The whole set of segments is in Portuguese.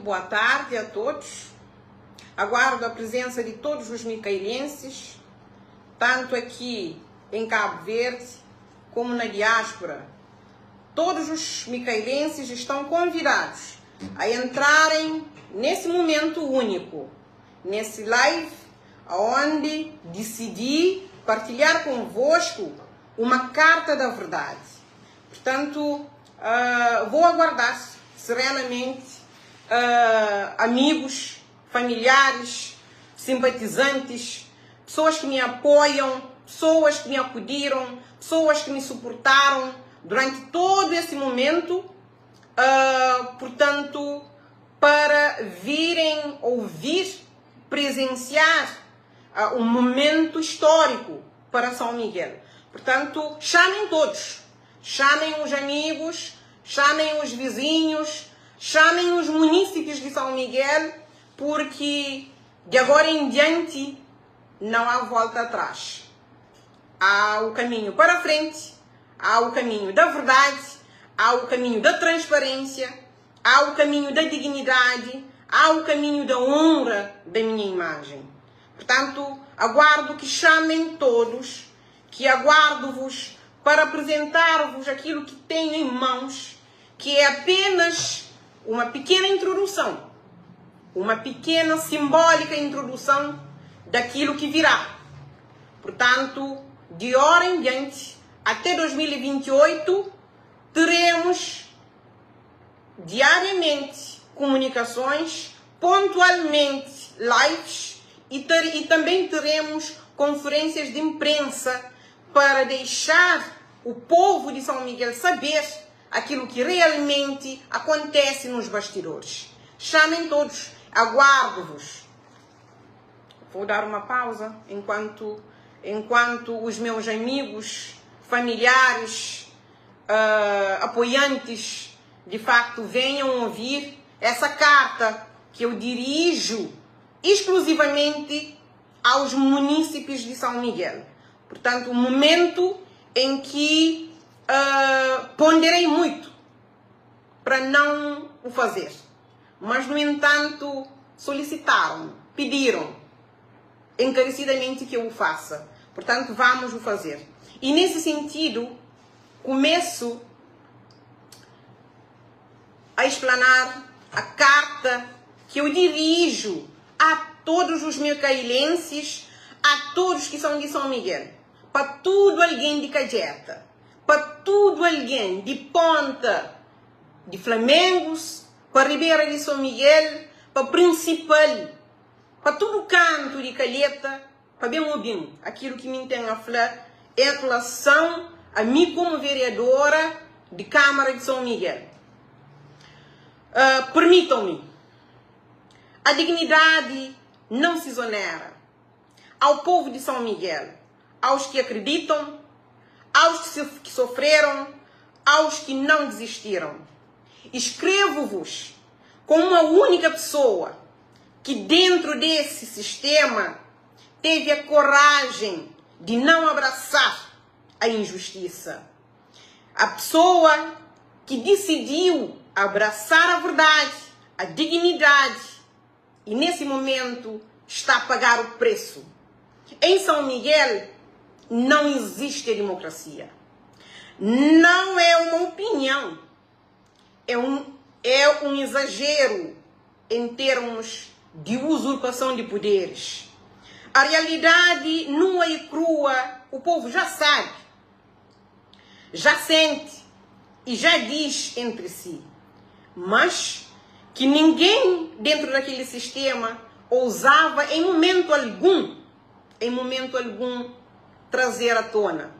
boa tarde a todos. Aguardo a presença de todos os micaelenses, tanto aqui em Cabo Verde como na diáspora. Todos os micaelenses estão convidados a entrarem nesse momento único, nesse live, onde decidi partilhar convosco uma carta da verdade. Portanto, vou aguardar serenamente amigos, familiares, simpatizantes, pessoas que me apoiam, pessoas que me acudiram, pessoas que me suportaram durante todo esse momento, portanto, para virem ouvir, presenciar um momento histórico para São Miguel. Portanto, chamem todos, chamem os amigos, chamem os vizinhos, chamem os munícipes de São Miguel, porque de agora em diante não há volta atrás. Há o caminho para frente, há o caminho da verdade, há o caminho da transparência, há o caminho da dignidade, há o caminho da honra da minha imagem. Portanto, aguardo que chamem todos, que aguardo-vos para apresentar-vos aquilo que tenho em mãos, que é apenas uma pequena introdução, uma pequena simbólica introdução daquilo que virá. Portanto, de hora em diante, até 2028, teremos diariamente comunicações, pontualmente lives e também teremos conferências de imprensa para deixar o povo de São Miguel saber aquilo que realmente acontece nos bastidores. Chamem todos, aguardo-vos. Vou dar uma pausa enquanto os meus amigos, familiares, apoiantes, de facto, venham ouvir essa carta que eu dirijo exclusivamente aos munícipes de São Miguel. Portanto, um momento em que ponderei muito para não o fazer. Mas, no entanto, solicitaram, pediram encarecidamente que eu o faça. Portanto, vamos o fazer. E, nesse sentido, começo a explanar a carta que eu dirijo a todos os micaelenses, a todos que são de São Miguel, para tudo alguém de Cagueta, para tudo alguém de Ponta, de Flamengos, para Ribeira de São Miguel, para Principal, para todo canto de Calheta, para bem ouvir aquilo que me tem a falar em relação a mim como vereadora de Câmara de São Miguel. Permitam-me, a dignidade não se exonera ao povo de São Miguel, aos que acreditam, aos que sofreram, aos que não desistiram. Escrevo-vos como uma única pessoa que dentro desse sistema teve a coragem de não abraçar a injustiça. A pessoa que decidiu abraçar a verdade, a dignidade, e nesse momento está a pagar o preço. Em São Miguel não existe a democracia. Não é uma opinião. É um exagero em termos de usurpação de poderes. A realidade nua e crua, o povo já sabe, já sente e já diz entre si. Mas que ninguém dentro daquele sistema ousava em momento algum, trazer à tona.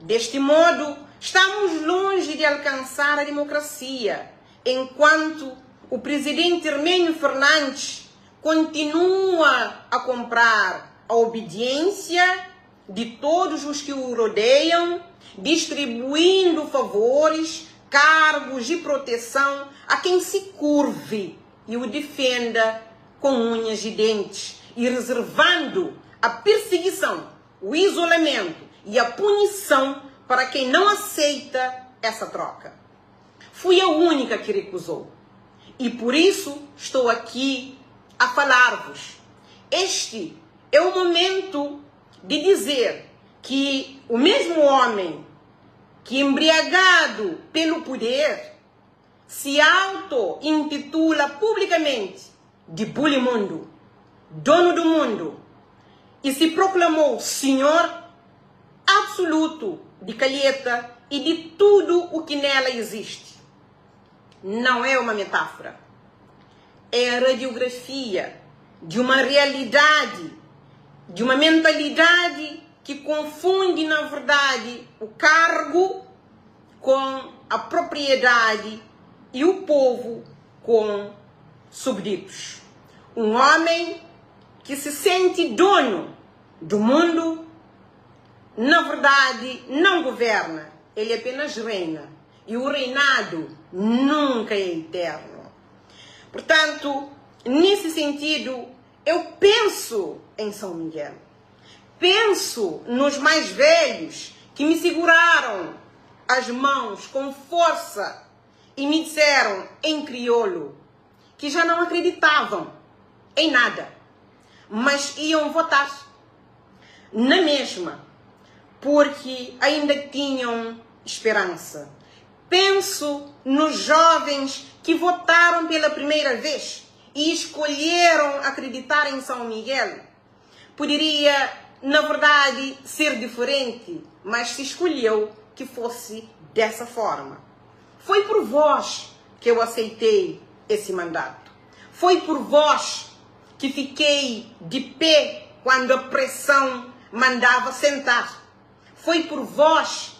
Deste modo, estamos longe de alcançar a democracia, enquanto o presidente Hermênio Fernandes continua a comprar a obediência de todos os que o rodeiam, distribuindo favores, cargos de proteção a quem se curve e o defenda com unhas e dentes, e reservando a perseguição, o isolamento e a punição para quem não aceita essa troca. Fui a única que recusou. E por isso estou aqui a falar-vos. Este é o momento de dizer que o mesmo homem que, embriagado pelo poder, se auto-intitula publicamente de Bulimundo, dono do mundo, e se proclamou senhor absoluto de Calheta e de tudo o que nela existe. Não é uma metáfora. É a radiografia de uma realidade, de uma mentalidade que confunde, na verdade, o cargo com a propriedade e o povo com súbditos. Um homem que se sente dono do mundo, na verdade, não governa. Ele apenas reina. E o reinado nunca é eterno. Portanto, nesse sentido, eu penso em São Miguel. Penso nos mais velhos que me seguraram as mãos com força e me disseram em crioulo que já não acreditavam em nada, mas iam votar na mesma, porque ainda tinham esperança. Penso nos jovens que votaram pela primeira vez e escolheram acreditar em São Miguel. Poderia, na verdade, ser diferente, mas se escolheu que fosse dessa forma. Foi por vós que eu aceitei esse mandato. Foi por vós que fiquei de pé quando a pressão mandava sentar. Foi por vós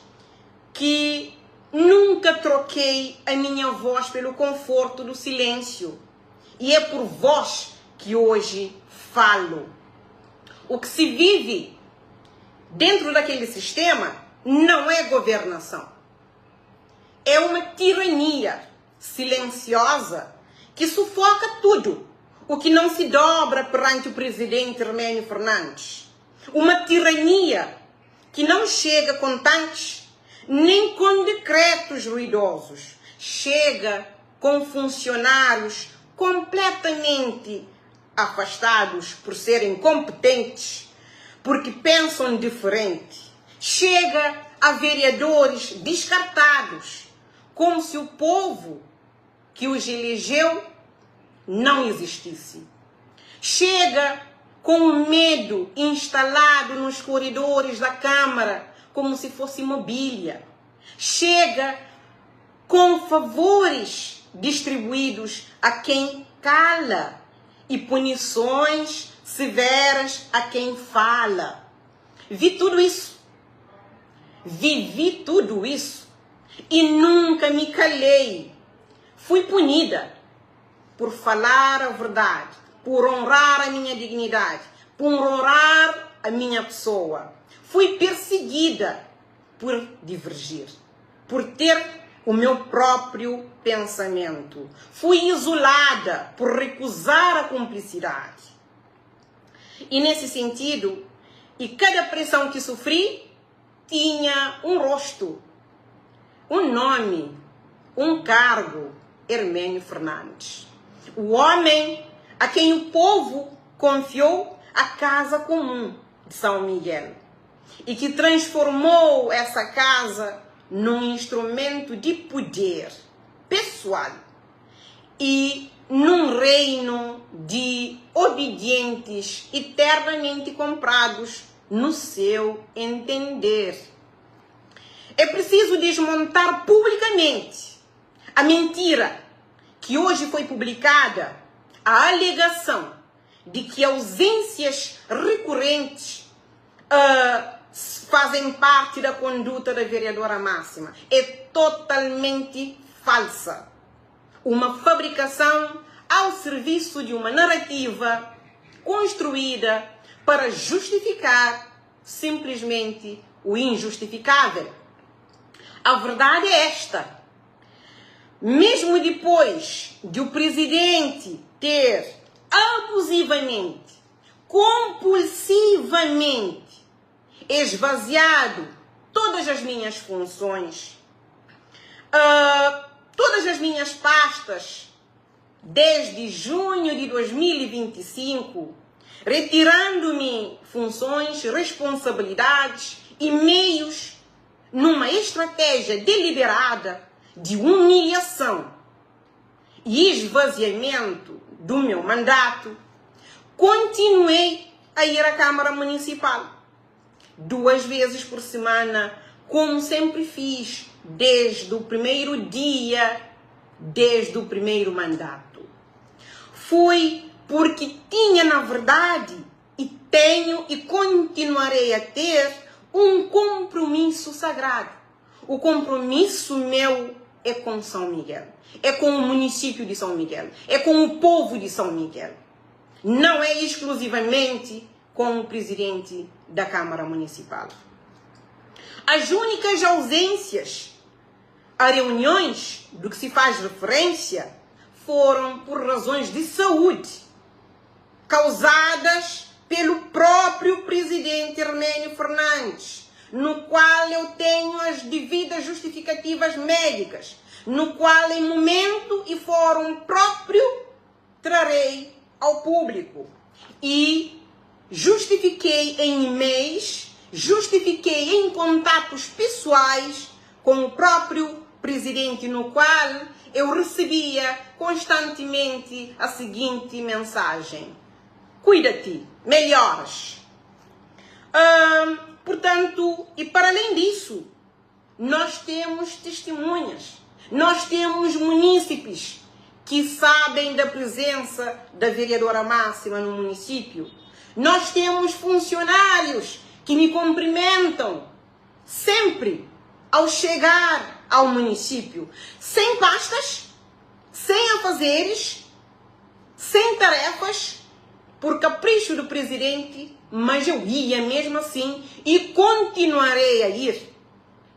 que nunca troquei a minha voz pelo conforto do silêncio. E é por vós que hoje falo. O que se vive dentro daquele sistema não é governação. É uma tirania silenciosa que sufoca tudo o que não se dobra perante o presidente Hermênio Fernandes. Uma tirania que não chega com tanques nem com decretos ruidosos. Chega com funcionários completamente afastados por serem competentes, porque pensam diferente. Chega a vereadores descartados, como se o povo que os elegeu não existisse. Chega com o medo instalado nos corredores da Câmara, como se fosse mobília. Chega com favores distribuídos a quem cala e punições severas a quem fala. Vi tudo isso. Vivi tudo isso. E nunca me calei. Fui punida por falar a verdade, por honrar a minha dignidade, por honrar a minha pessoa. Fui perseguida por divergir, por ter o meu próprio pensamento. Fui isolada por recusar a cumplicidade. E nesse sentido, e cada pressão que sofri tinha um rosto, um nome, um cargo: Hermênio Fernandes. O homem a quem o povo confiou a casa comum de São Miguel e que transformou essa casa num instrumento de poder pessoal e num reino de obedientes eternamente comprados no seu entender. É preciso desmontar publicamente a mentira que hoje foi publicada, a alegação de que ausências recorrentes fazem parte da conduta da vereadora máxima. É totalmente falsa. Uma fabricação ao serviço de uma narrativa construída para justificar simplesmente o injustificável. A verdade é esta. Mesmo depois de o presidente ter abusivamente, compulsivamente esvaziado todas as minhas funções, todas as minhas pastas desde junho de 2025, retirando-me funções, responsabilidades e meios numa estratégia deliberada de humilhação e esvaziamento do meu mandato, continuei a ir à Câmara Municipal 2 vezes por semana, como sempre fiz desde o primeiro dia, desde o primeiro mandato. Fui porque tinha, na verdade, e tenho e continuarei a ter um compromisso sagrado. O compromisso meu é com São Miguel, é com o município de São Miguel, é com o povo de São Miguel. Não é exclusivamente com o presidente da Câmara Municipal. As únicas ausências a reuniões do que se faz referência foram por razões de saúde, causadas pelo próprio presidente Hermênio Fernandes, no qual eu tenho as devidas justificativas médicas, no qual em momento e fórum próprio trarei ao público. E justifiquei em e-mails, justifiquei em contatos pessoais com o próprio presidente, no qual eu recebia constantemente a seguinte mensagem: cuida-te, melhoras. Portanto, e para além disso, nós temos testemunhas, nós temos munícipes que sabem da presença da vereadora máxima no município. Nós temos funcionários que me cumprimentam sempre ao chegar ao município, sem pastas, sem afazeres, sem tarefas, por capricho do presidente, mas eu ia mesmo assim e continuarei a ir,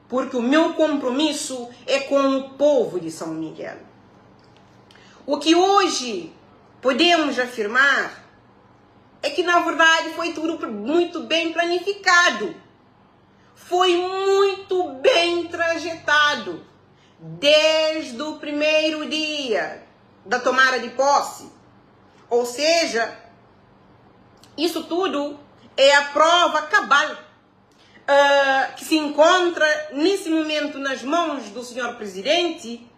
porque o meu compromisso é com o povo de São Miguel. O que hoje podemos afirmar é que, na verdade, foi tudo muito bem planificado. Foi muito bem trajetado desde o primeiro dia da tomada de posse. Ou seja, isso tudo é a prova cabal que se encontra nesse momento nas mãos do senhor presidente,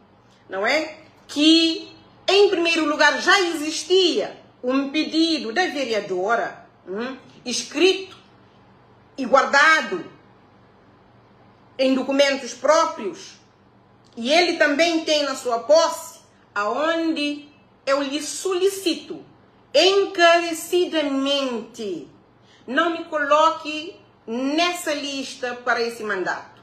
não é? Que, em primeiro lugar, já existia um pedido da vereadora, escrito e guardado em documentos próprios, e ele também tem na sua posse, aonde eu lhe solicito encarecidamente, não me coloque nessa lista para esse mandato.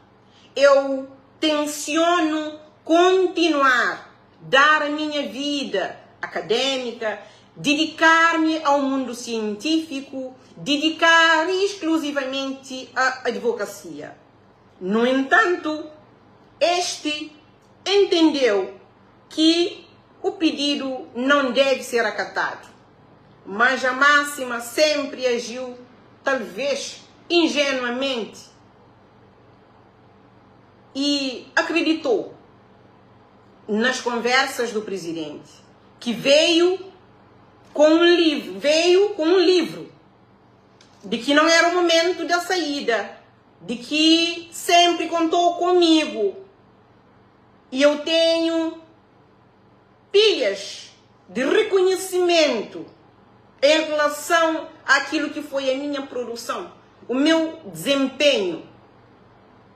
Eu tenciono continuar, dar a minha vida acadêmica, dedicar-me ao mundo científico, dedicar exclusivamente à advocacia. No entanto, este entendeu que o pedido não deve ser acatado, mas a máxima sempre agiu, talvez ingenuamente, e acreditou nas conversas do presidente, que veio com um livro, de que não era o momento da saída, de que sempre contou comigo, e eu tenho pilhas de reconhecimento em relação àquilo que foi a minha produção, o meu desempenho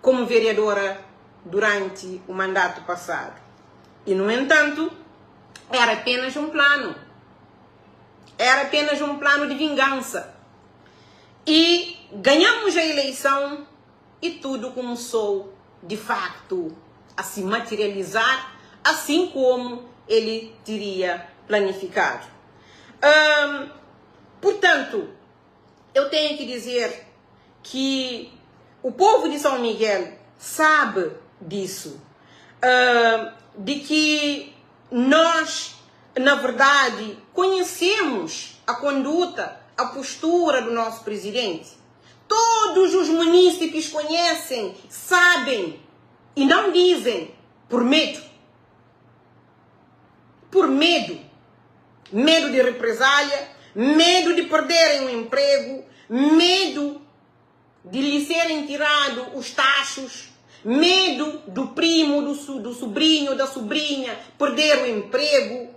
como vereadora durante o mandato passado. E, no entanto, era apenas um plano. Era apenas um plano de vingança. E ganhamos a eleição e tudo começou, de facto, a se materializar, assim como ele teria planificado. Portanto, eu tenho que dizer que o povo de São Miguel sabe disso, de que nós, na verdade, conhecemos a conduta, a postura do nosso presidente. Todos os munícipes conhecem, sabem e não dizem por medo. Por medo medo de represália, medo de perderem o emprego, medo de lhe serem tirados os tachos, medo do primo, do sobrinho, da sobrinha perder o emprego.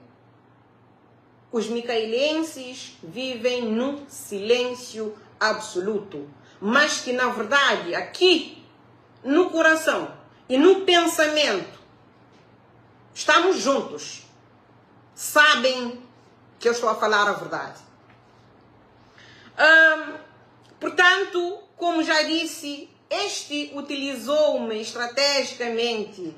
Os micaelenses vivem num silêncio absoluto, mas que na verdade aqui no coração e no pensamento estamos juntos, sabem que eu estou a falar a verdade. Portanto, como já disse, este utilizou-me estrategicamente